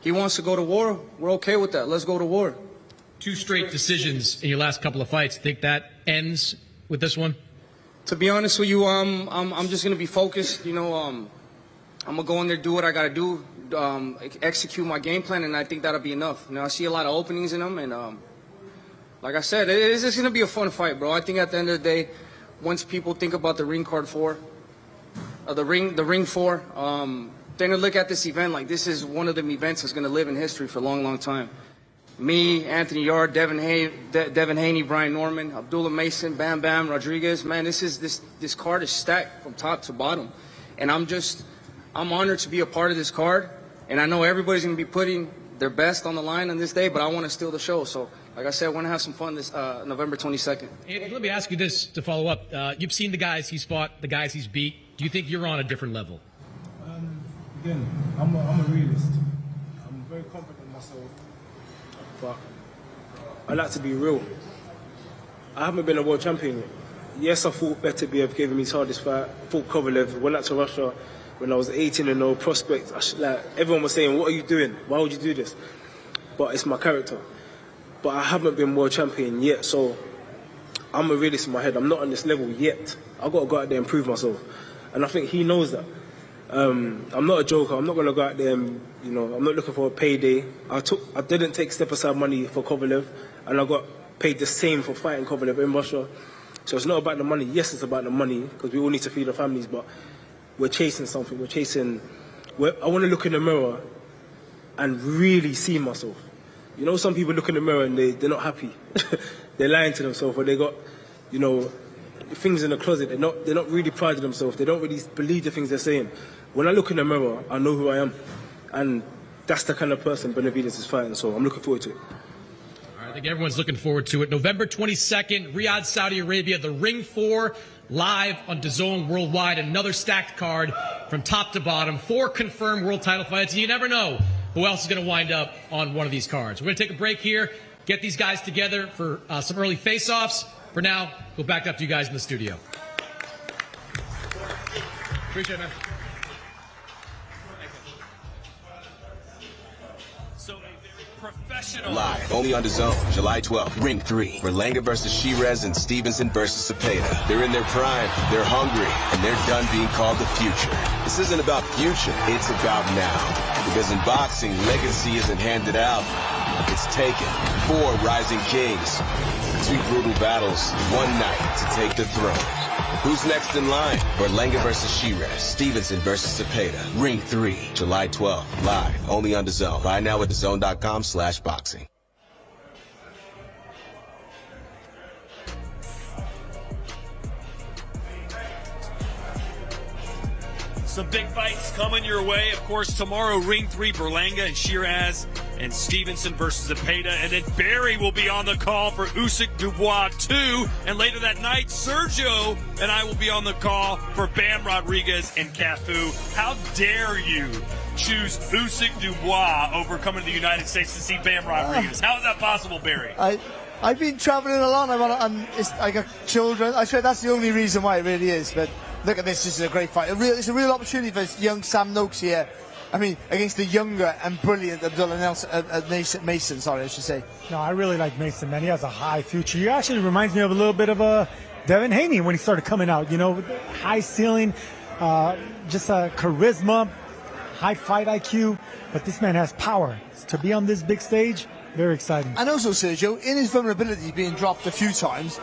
he wants to go to war. We're okay with that. Let's go to war. 2 straight decisions in your last couple of fights. Think that ends with this one? To be honest with you, I'm just gonna be focused. I'm gonna go in there, do what I gotta do, execute my game plan, and I think that'll be enough. I see a lot of openings in them, and like I said, it's just gonna be a fun fight, bro. I think at the end of the day, once people think about the ring card 4, the ring 4, they're gonna look at this event like this is one of them events that's gonna live in history for a long, long time. Me, Anthony Yarde, Devin Haney, Brian Norman, Abdullah Mason, Bam Bam, Rodriguez. Man, this card is stacked from top to bottom, and I'm honored to be a part of this card. And I know everybody's gonna be putting their best on the line on this day, but I want to steal the show. So, like I said, I want to have some fun this November 22nd. Andy, let me ask you this to follow up. You've seen the guys he's fought, the guys he's beat. Do you think you're on a different level? Again, I'm a realist. I'm very confident in myself. But I like to be real. I haven't been a world champion yet. Yes, I fought Beterbiev, gave him his hardest fight. I fought Kovalev, went out to Russia when I was 18-0, prospect. Everyone was saying, what are you doing? Why would you do this? But it's my character. But I haven't been world champion yet, so I'm a realist in my head. I'm not on this level yet. I've got to go out there and prove myself. And I think he knows that. I'm not a joker. I'm not going to go out there and, I'm not looking for a payday. I didn't take step aside money for Kovalev, and I got paid the same for fighting Kovalev in Russia. So it's not about the money. Yes, it's about the money, because we all need to feed our families, but we're chasing something. I want to look in the mirror and really see myself. Some people look in the mirror and they're not happy. They're lying to themselves, or they got, things in the closet. They're not really proud of themselves. They don't really believe the things they're saying. When I look in the mirror, I know who I am. And that's the kind of person Benavidez is fighting, so I'm looking forward to it. All right, think everyone's looking forward to it. November 22nd, Riyadh, Saudi Arabia, the Ring 4 live on DAZN Worldwide. Another stacked card from top to bottom. 4 confirmed world title fights. You never know who else is going to wind up on one of these cards. We're going to take a break here, get these guys together for some early face-offs. For now, go back up to you guys in the studio. Appreciate it, man. Professional. Live, only on DAZN, July 12th, Ring 3. Berlanga versus Shiraz and Stevenson versus Cepeda. They're in their prime, they're hungry, and they're done being called the future. This isn't about future, it's about now. Because in boxing, legacy isn't handed out, it's taken. 4 rising kings, 2 brutal battles, 1 night to take the throne. Who's next in line? Berlanga versus Shiraz, Stevenson versus Cepeda. Ring 3, July 12th, live, only on DAZN. Buy now at DAZN.com/boxing. Some big fights coming your way. Of course, tomorrow, Ring 3, Berlanga and Shiraz and Stevenson versus Cepeda. And then Barry will be on the call for Usyk Dubois 2. And later that night, Sergio and I will be on the call for Bam Rodriguez and Cafu. How dare you choose Usyk Dubois over coming to the United States to see Bam Rodriguez? How is that possible, Barry? I've been travelling a lot. I got children. I swear that's the only reason why it really is. But look at this. This is a great fight. It's a real opportunity for young Sam Noakes here. I mean, against the younger and brilliant Abdullah Mason, sorry, I should say. No, I really like Mason, man. He has a high future. He actually reminds me of a little bit of Devin Haney when he started coming out. You know, high ceiling, just charisma, high fight IQ. But this man has power. To be on this big stage, very exciting. And also, Sergio, in his vulnerability being dropped a few times,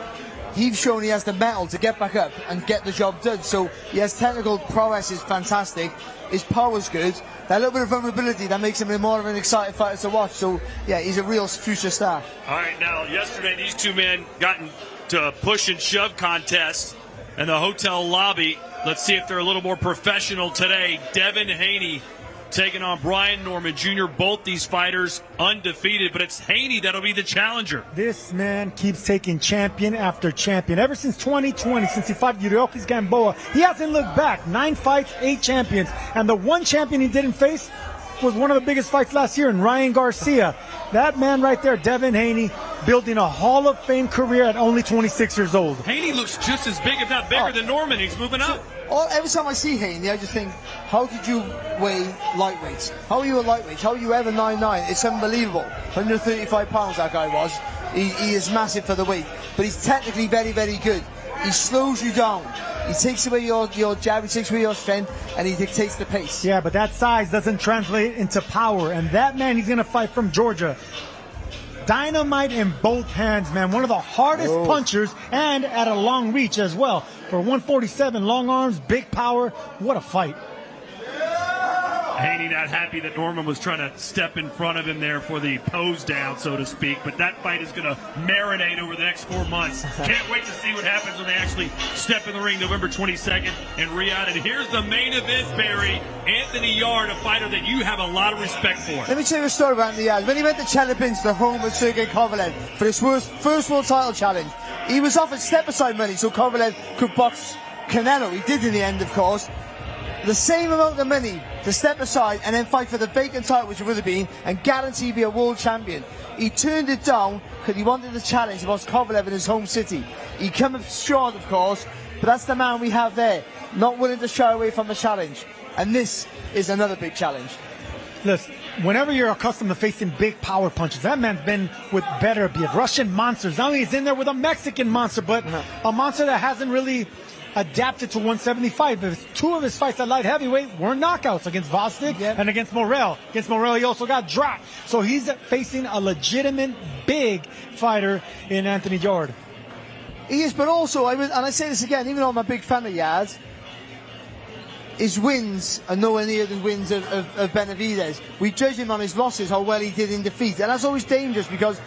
he's shown he has the mettle to get back up and get the job done. So he has technical prowess is fantastic. His power's good. That little bit of vulnerability that makes him more of an exciting fighter to watch. So yeah, he's a real future star. All right, now yesterday these two men got into a push and shove contest in the hotel lobby. Let's see if they're a little more professional today. Devin Haney taking on Brian Norman Jr. Both these fighters undefeated, but it's Haney that'll be the challenger. This man keeps taking champion after champion. Ever since 2020, since he fought Yuriokis Gamboa, he hasn't looked back. 9 fights, 8 champions. And the one champion he didn't face was one of the biggest fights last year in Ryan Garcia. That man right there, Devin Haney, building a Hall of Fame career at only 26 years old. Haney looks just as big, if not bigger, than Norman. He's moving up. Every time I see Haney, I just think, how did you weigh lightweights? How are you a lightweight? How are you ever 9'9"? It's unbelievable. 135 pounds that guy was. He is massive for the weight, but he's technically very, very good. He slows you down. He takes away your jab, he takes away your strength, and he dictates the pace. Yeah, but that size doesn't translate into power. And that man, he's going to fight from Georgia. Dynamite in both hands, man. One of the hardest punchers, and at a long reach as well. For 147, long arms, big power. What a fight. Haney not happy that Norman was trying to step in front of him there for the pose down, so to speak. But that fight is going to marinate over the next 4 months. Can't wait to see what happens when they actually step in the ring November 22nd in Riyadh. And here's the main event, Barry. Anthony Yarde, a fighter that you have a lot of respect for. Let me tell you a story about Anthony Yarde. When he went to Chelyabinsk, the home of Sergey Kovalev, for his first world title challenge, he was offered step-aside money so Kovalev could box Canelo. He did in the end, of course. The same amount of money to step aside and then fight for the vacant title, which it would have been, and guarantee to be a world champion. He turned it down because he wanted the challenge against Kovalev in his home city. He came up short, of course, but that's the man we have there, not willing to shy away from the challenge. And this is another big challenge. Listen, whenever you're accustomed to facing big power punches, that man's been with better, be it Russian monsters. Not only is in there with a Mexican monster, but a monster that hasn't really adapted to 175. But 2 of his fights at light heavyweight were knockouts against Vostok and against Morel. Against Morel, he also got dropped. So he's facing a legitimate big fighter in Anthony Yarde. He is, but also, and I say this again, even though I'm a big fan of Yarde, his wins are nowhere near the wins of Benavidez. We judge him on his losses, how well he did in defeat. And that's always dangerous because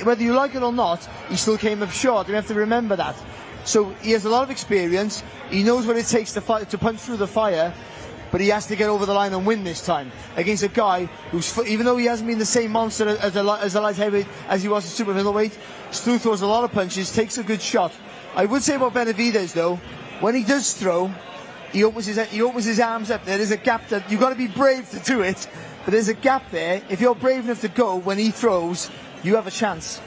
whether you like it or not, he still came up short. You have to remember that. So he has a lot of experience. He knows what it takes to fight, to punch through the fire. but he has to get over the line and win this time against a guy who's, even though he hasn't been the same monster as a light heavyweight as he was at super middleweight, still throws a lot of punches, takes a good shot. I would say about Benavidez though, when he does throw, he opens his arms up. There is a gap that you've got to be brave to do it, but there's a gap there. If you're brave enough to go when he throws, you have a chance.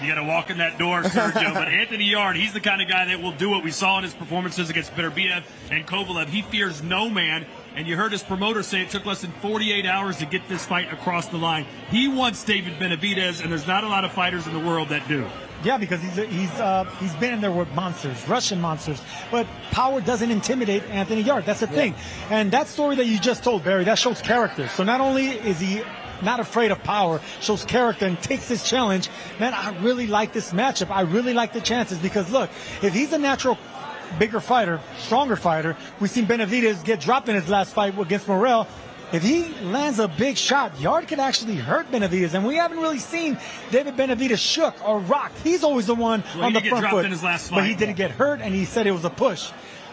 You got to walk in that door, Sergio. But Anthony Yarde, he's the kind of guy that will do what we saw in his performances against Benavidez and Kovalev. He fears no man. And you heard his promoter say it took less than 48 hours to get this fight across the line. He wants David Benavidez, and there's not a lot of fighters in the world that do. Yeah, because he's been in there with monsters, Russian monsters. But power doesn't intimidate Anthony Yarde. That's the thing. And that story that you just told, Barry, that shows character. So not only is he not afraid of power, shows character and takes this challenge. Man, I really like this matchup. I really like the chances because, look, if he's a natural bigger fighter, stronger fighter, we've seen Benavidez get dropped in his last fight against Morrell. If he lands a big shot, Yarde could actually hurt Benavidez, and we haven't really seen David Benavidez shook or rocked. He's always the one on the front foot. In his last fight. But he didn't get hurt, and he said it was a push.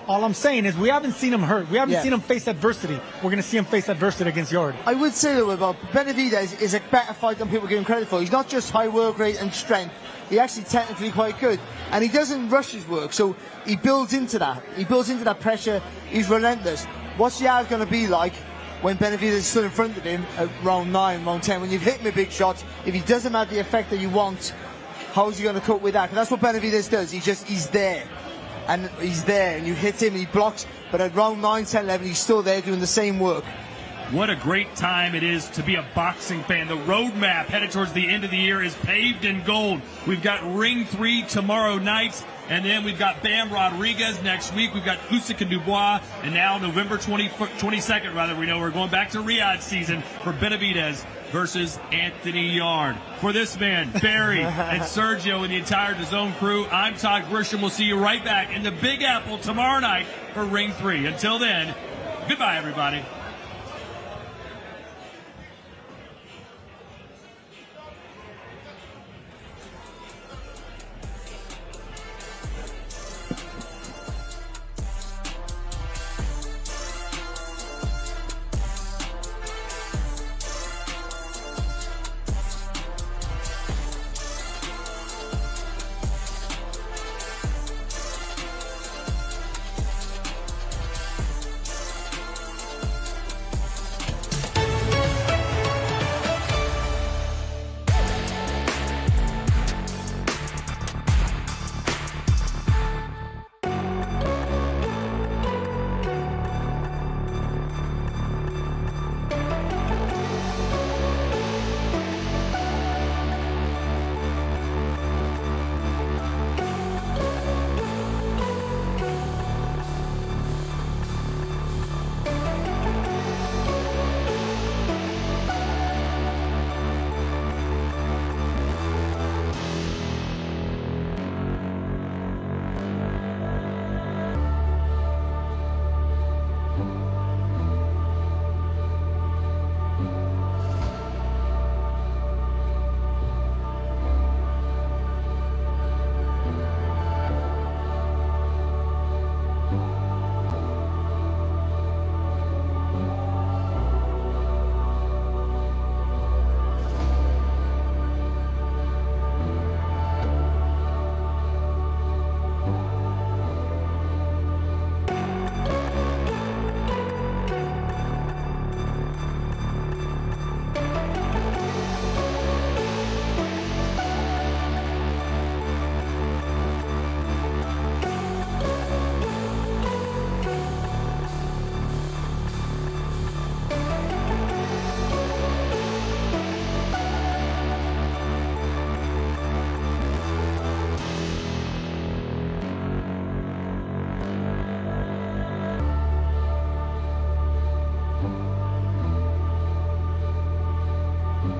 All I'm saying is we haven't seen him hurt. We haven't seen him face adversity. We're going to see him face adversity against Yarde. I would say, though, about Benavidez is a better fight than people give him credit for. He's not just high work rate and strength. He's actually technically quite good. And he doesn't rush his work, so he builds into that. He builds into that pressure. He's relentless. What's Yarde going to be like when Benavidez stood in front of him at round 9, round 10? When you've hit him a big shot, if he doesn't have the effect that you want, how's he going to cope with that? Because that's what Benavidez does. He's there. And he's there, and you hit him, and he blocks. But at round 9, 10, 11, he's still there doing the same work. What a great time it is to be a boxing fan. The roadmap headed towards the end of the year is paved in gold. We've got Ring 3 tomorrow night, and then we've got Bam Rodriguez next week. We've got Usyk and Dubois, and now November 22nd, we know we're going back to Riyadh season for Benavidez versus Anthony Yarde. For this man, Barry, and Sergio, and the entire DAZN crew, I'm Todd Grisham. We'll see you right back in the Big Apple tomorrow night for Ring 3. Until then, goodbye, everybody.